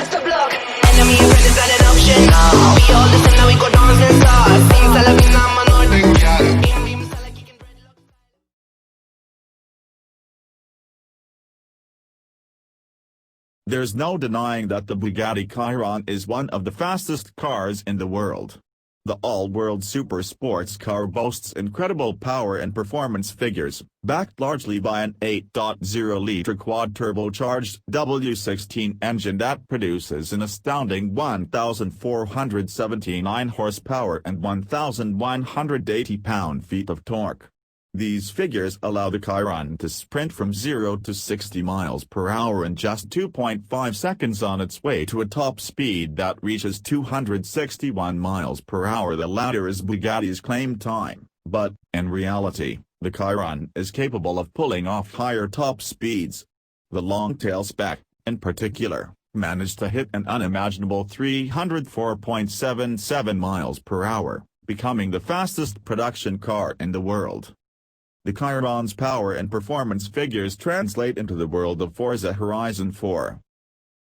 across the block. Enemy and friend is not an option. We all listen now, we go dance and start. Sing Salavina, man, all the There's no denying that the Bugatti Chiron is one of the fastest cars in the world. The all-world super sports car boasts incredible power and performance figures, backed largely by an 8.0-liter quad-turbocharged W16 engine that produces an astounding 1,479 horsepower and 1,180 pound-feet of torque. These figures allow the Chiron to sprint from 0 to 60 miles per hour in just 2.5 seconds on its way to a top speed that reaches 261 miles per hour. The latter is Bugatti's claimed time, but, in reality, the Chiron is capable of pulling off higher top speeds. The long-tail spec, in particular, managed to hit an unimaginable 304.77 miles per hour, becoming the fastest production car in the world. The Chiron's power and performance figures translate into the world of Forza Horizon 4.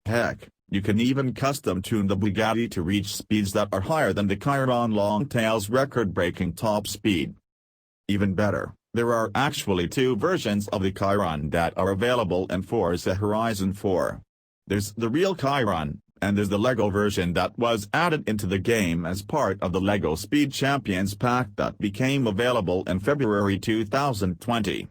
Heck, you can even custom-tune the Bugatti to reach speeds that are higher than the Chiron Longtail's record-breaking top speed. Even better, there are actually two versions of the Chiron that are available in Forza Horizon 4. There's the real Chiron, and there's the LEGO version that was added into the game as part of the LEGO Speed Champions pack that became available in February 2020.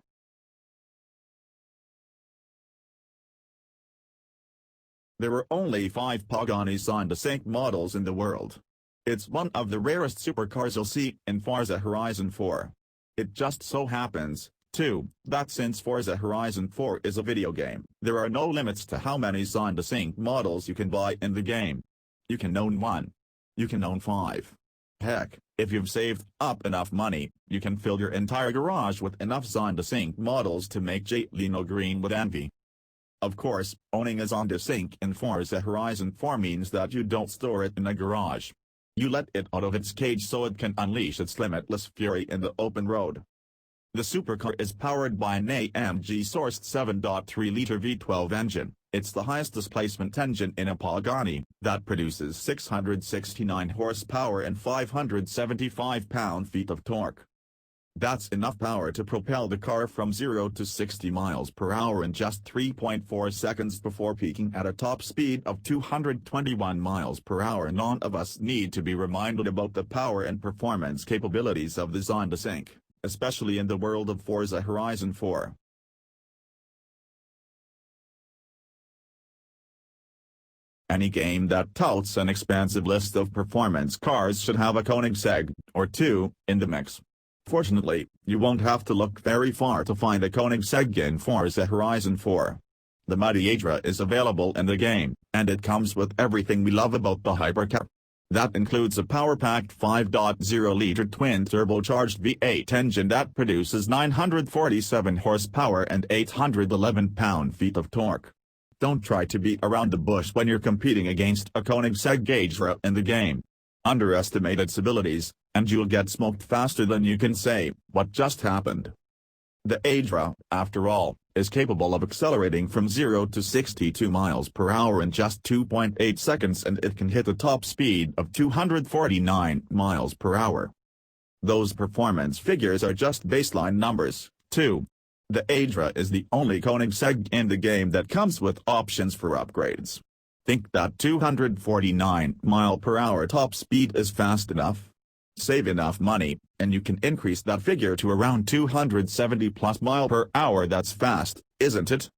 There were only 5 Pagani Sound-to-Sync models in the world. It's one of the rarest supercars you'll see in Forza Horizon 4. It just so happens, too, that since Forza Horizon 4 is a video game, there are no limits to how many Sound-to-Sync models you can buy in the game. You can own 1. You can own 5. Heck, if you've saved up enough money, you can fill your entire garage with enough Sound-to-Sync models to make Lino green with envy. Of course, owning a Sound-to-Sync in Forza Horizon 4 means that you don't store it in a garage. You let it out of its cage so it can unleash its limitless fury in the open road. The supercar is powered by an AMG-sourced 7.3-liter V12 engine. It's the highest displacement engine in a Pagani, that produces 669 horsepower and 575 pound-feet of torque. That's enough power to propel the car from 0 to 60 miles per hour in just 3.4 seconds before peaking at a top speed of 221 miles per hour. None of us need to be reminded about the power and performance capabilities of the Sound-to-Sync, especially in the world of Forza Horizon 4. Any game that touts an expansive list of performance cars should have a Koenigsegg, or two, in the mix. Fortunately, you won't have to look very far to find a Koenigsegg in Forza Horizon 4. The mighty Adra is available in the game, and it comes with everything we love about the hypercar. That includes a power-packed 5.0-liter twin-turbocharged V8 engine that produces 947 horsepower and 811 pound-feet of torque. Don't try to beat around the bush when you're competing against a Koenigsegg Adra in the game. Underestimate its abilities, and you'll get smoked faster than you can say, "What just happened?" The Adra, after all, is capable of accelerating from 0 to 62 miles per hour in just 2.8 seconds, and it can hit a top speed of 249 miles per hour. Those performance figures are just baseline numbers, too. The Adra is the only Koenigsegg in the game that comes with options for upgrades. Think that 249 mile per hour top speed is fast enough? Save enough money, and you can increase that figure to around 270 plus mile per hour. That's fast, isn't it?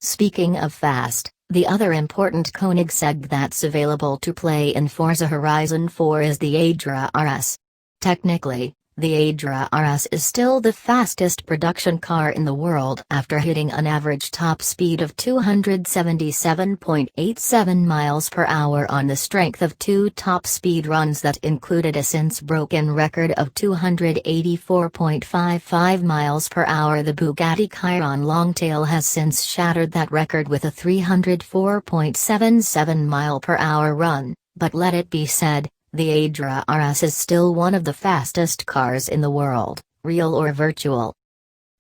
Speaking of fast, the other important Koenigsegg that's available to play in Forza Horizon 4 is the Adra RS. Technically, the Adra RS is still the fastest production car in the world after hitting an average top speed of 277.87 miles per hour on the strength of 2 top speed runs that included a since-broken record of 284.55 miles per hour. The Bugatti Chiron Longtail has since shattered that record with a 304.77 mile per hour run, but let it be said, the Adra RS is still one of the fastest cars in the world, real or virtual.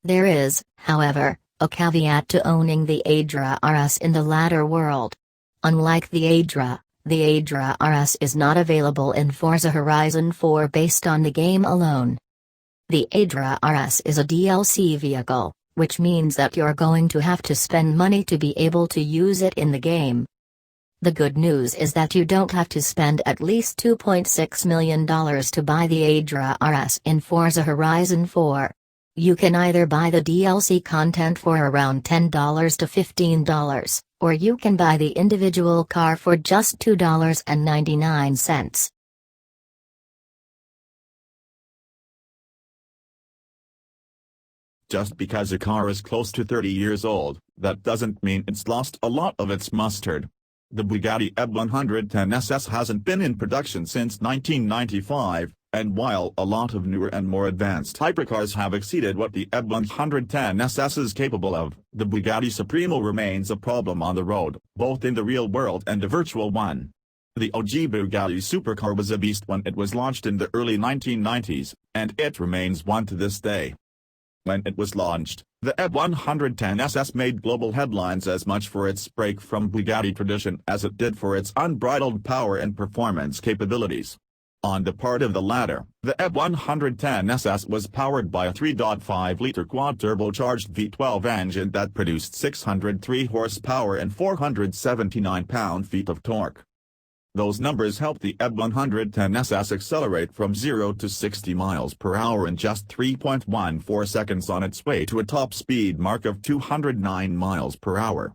There is, however, A caveat to owning the Adra RS in the latter world. Unlike the Adra RS is not available in Forza Horizon 4 based on the game alone. The Adra RS is a DLC vehicle, which means that you're going to have to spend money to be able to use it in the game. The good news is that you don't have to spend at least $2.6 million to buy the Adra RS in Forza Horizon 4. You can either buy the DLC content for around $10 to $15, or you can buy the individual car for just $2.99. Just because a car is close to 30 years old, that doesn't mean it's lost a lot of its mustard. The Bugatti EB110 SS hasn't been in production since 1995, and while a lot of newer and more advanced hypercars have exceeded what the EB110 SS is capable of, the Bugatti Supremo remains a problem on the road, both in the real world and the virtual one. The OG Bugatti supercar was a beast when it was launched in the early 1990s, and it remains one to this day. When it was launched, the EB110 SS made global headlines as much for its break from Bugatti tradition as it did for its unbridled power and performance capabilities. On the part of the latter, the EB110 SS was powered by a 3.5-liter quad-turbocharged V12 engine that produced 603 horsepower and 479 pound-feet of torque. Those numbers helped the EB110 SS accelerate from 0 to 60 miles per hour in just 3.14 seconds on its way to a top speed mark of 209 miles per hour.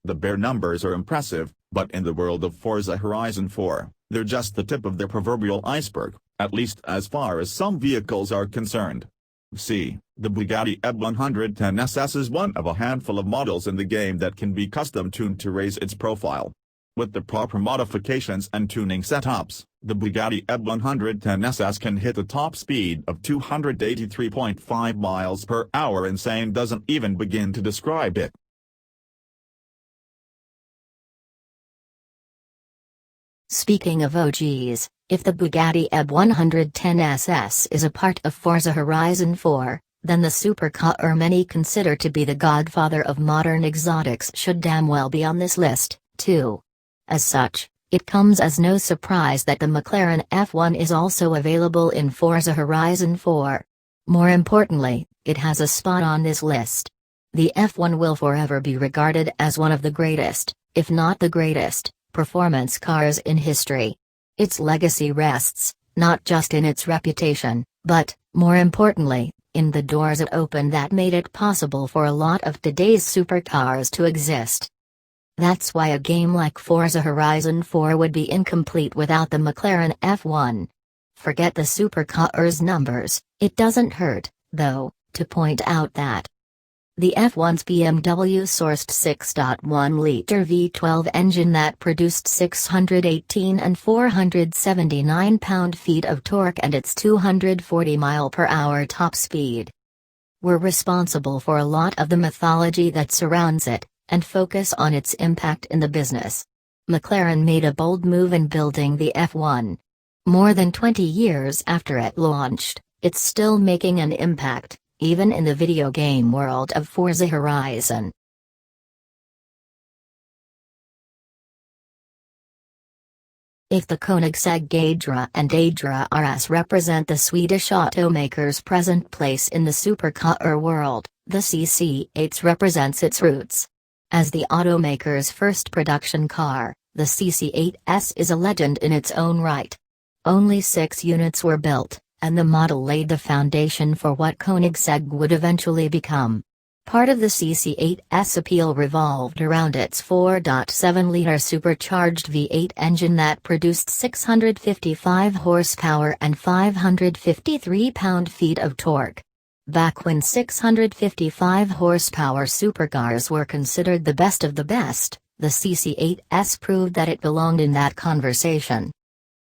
The bare numbers are impressive, but in the world of Forza Horizon 4, they're just the tip of the proverbial iceberg, at least as far as some vehicles are concerned. See, the Bugatti EB110 SS is one of a handful of models in the game that can be custom-tuned to raise its profile. With the proper modifications and tuning setups, the Bugatti EB110 SS can hit a top speed of 283.5 miles per hour. Insane doesn't even begin to describe it. Speaking of OGs, if the Bugatti EB110 SS is a part of Forza Horizon 4, then the supercar many consider to be the godfather of modern exotics should damn well be on this list, too. As such, it comes as no surprise that the McLaren F1 is also available in Forza Horizon 4. More importantly, it has a spot on this list. The F1 will forever be regarded as one of the greatest, if not the greatest, performance cars in history. Its legacy rests, not just in its reputation, but, more importantly, in the doors it opened that made it possible for a lot of today's supercars to exist. That's why a game like Forza Horizon 4 would be incomplete without the McLaren F1. Forget the supercar's numbers, it doesn't hurt, though, to point out that the F1's BMW-sourced 6.1-liter V12 engine that produced 618 and 479 pound-feet of torque and its 240 mile-per-hour top speed were responsible for a lot of the mythology that surrounds it, and focus on its impact in the business. McLaren made a bold move in building the F1. More than 20 years after it launched, it's still making an impact, even in the video game world of Forza Horizon. If the Koenigsegg Adra and Adra RS represent the Swedish automaker's present place in the supercar world, the CC8 represents its roots. As the automaker's first production car, the CC8S is a legend in its own right. Only 6 units were built, and the model laid the foundation for what Koenigsegg would eventually become. Part of the CC8's appeal revolved around its 4.7-liter supercharged V8 engine that produced 655 horsepower and 553 pound-feet of torque. Back when 655 horsepower supercars were considered the best of the best, the CC8S proved that it belonged in that conversation.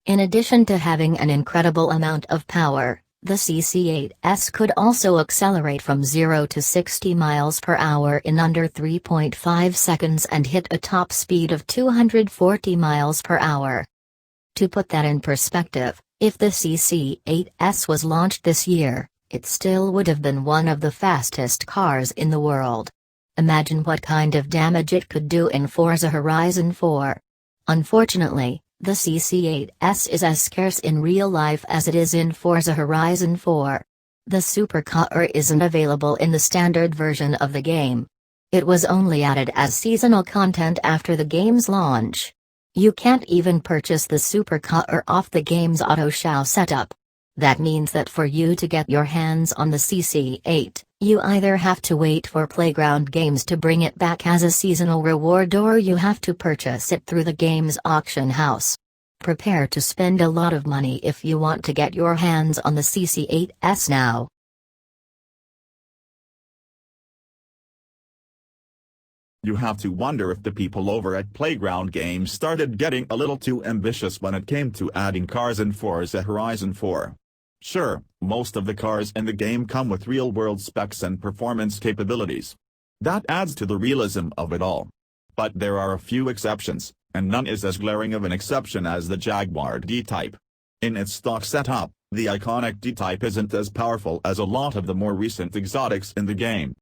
In addition to having an incredible amount of power, the CC8S could also accelerate from 0 to 60 miles per hour in under 3.5 seconds and hit a top speed of 240 miles per hour. To put that in perspective, if the CC8S was launched this year, it still would have been one of the fastest cars in the world. Imagine what kind of damage it could do in Forza Horizon 4. Unfortunately, the CC8S is as scarce in real life as it is in Forza Horizon 4. The supercar isn't available in the standard version of the game. It was only added as seasonal content after the game's launch. You can't even purchase the supercar off the game's auto show setup. That means that for you to get your hands on the CC8, you either have to wait for Playground Games to bring it back as a seasonal reward, or you have to purchase it through the game's auction house. Prepare to spend a lot of money if you want to get your hands on the CC8S now. You have to wonder if the people over at Playground Games started getting a little too ambitious when it came to adding cars in Forza Horizon 4. Sure, most of the cars in the game come with real-world specs and performance capabilities. That adds to the realism of it all. But there are a few exceptions, and none is as glaring of an exception as the Jaguar D-Type. In its stock setup, the iconic D-Type isn't as powerful as a lot of the more recent exotics in the game.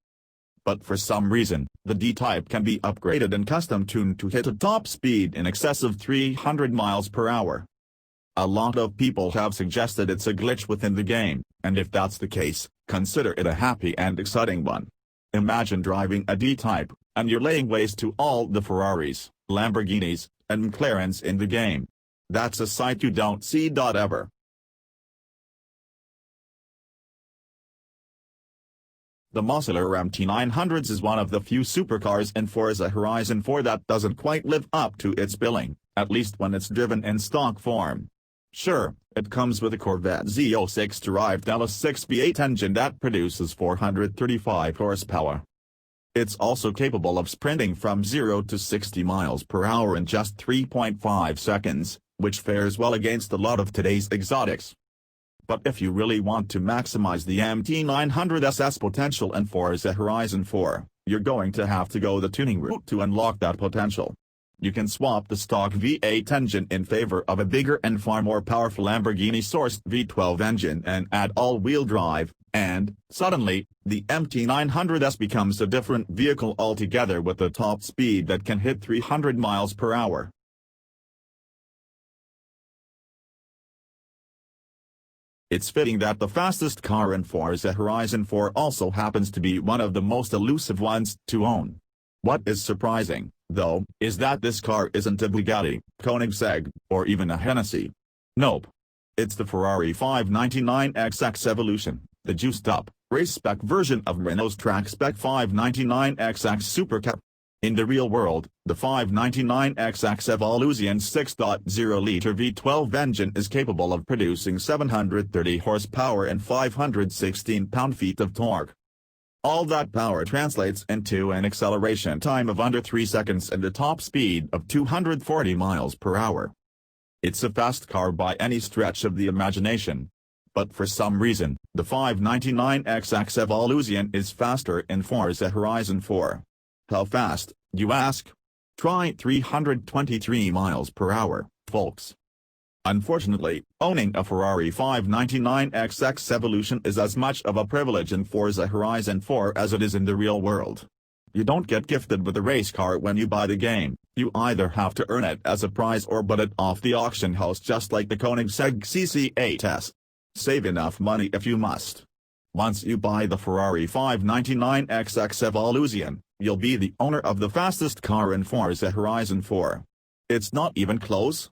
But for some reason, the D-Type can be upgraded and custom-tuned to hit a top speed in excess of 300 miles per hour. A lot of people have suggested it's a glitch within the game, and if that's the case, consider it a happy and exciting one. Imagine driving a D-Type, and you're laying waste to all the Ferraris, Lamborghinis, and McLarens in the game. That's a sight you don't see ever. The muscular MT900s is one of the few supercars in Forza Horizon 4 that doesn't quite live up to its billing, at least when it's driven in stock form. Sure, it comes with a Corvette Z06-derived LS6 V8 engine that produces 435 horsepower. It's also capable of sprinting from 0 to 60 miles per hour in just 3.5 seconds, which fares well against a lot of today's exotics. But if you really want to maximize the MT900's potential in Forza Horizon 4, you're going to have to go the tuning route to unlock that potential. You can swap the stock V8 engine in favor of a bigger and far more powerful Lamborghini-sourced V12 engine and add all-wheel drive, and, suddenly, the MT900S becomes a different vehicle altogether with a top speed that can hit 300 miles per hour. It's fitting that the fastest car in Forza Horizon 4 also happens to be one of the most elusive ones to own. What is surprising, though, is that this car isn't a Bugatti, Koenigsegg, or even a Hennessy. Nope. It's the Ferrari 599XX Evolution, the juiced-up, race-spec version of Renault's track-spec 599XX Supercar. In the real world, the 599XX Evolution 6.0-liter V12 engine is capable of producing 730 horsepower and 516 pound-feet of torque. All that power translates into an acceleration time of under 3 seconds and a top speed of 240 miles per hour. It's a fast car by any stretch of the imagination. But for some reason, the 599XX Evolution is faster in Forza Horizon 4. How fast, you ask? Try 323 miles per hour, folks. Unfortunately, owning a Ferrari 599XX Evolution is as much of a privilege in Forza Horizon 4 as it is in the real world. You don't get gifted with a race car when you buy the game, you either have to earn it as a prize or buy it off the auction house just like the Koenigsegg CC8S. Save enough money if you must. Once you buy the Ferrari 599XX Evolution, you'll be the owner of the fastest car in Forza Horizon 4. It's not even close.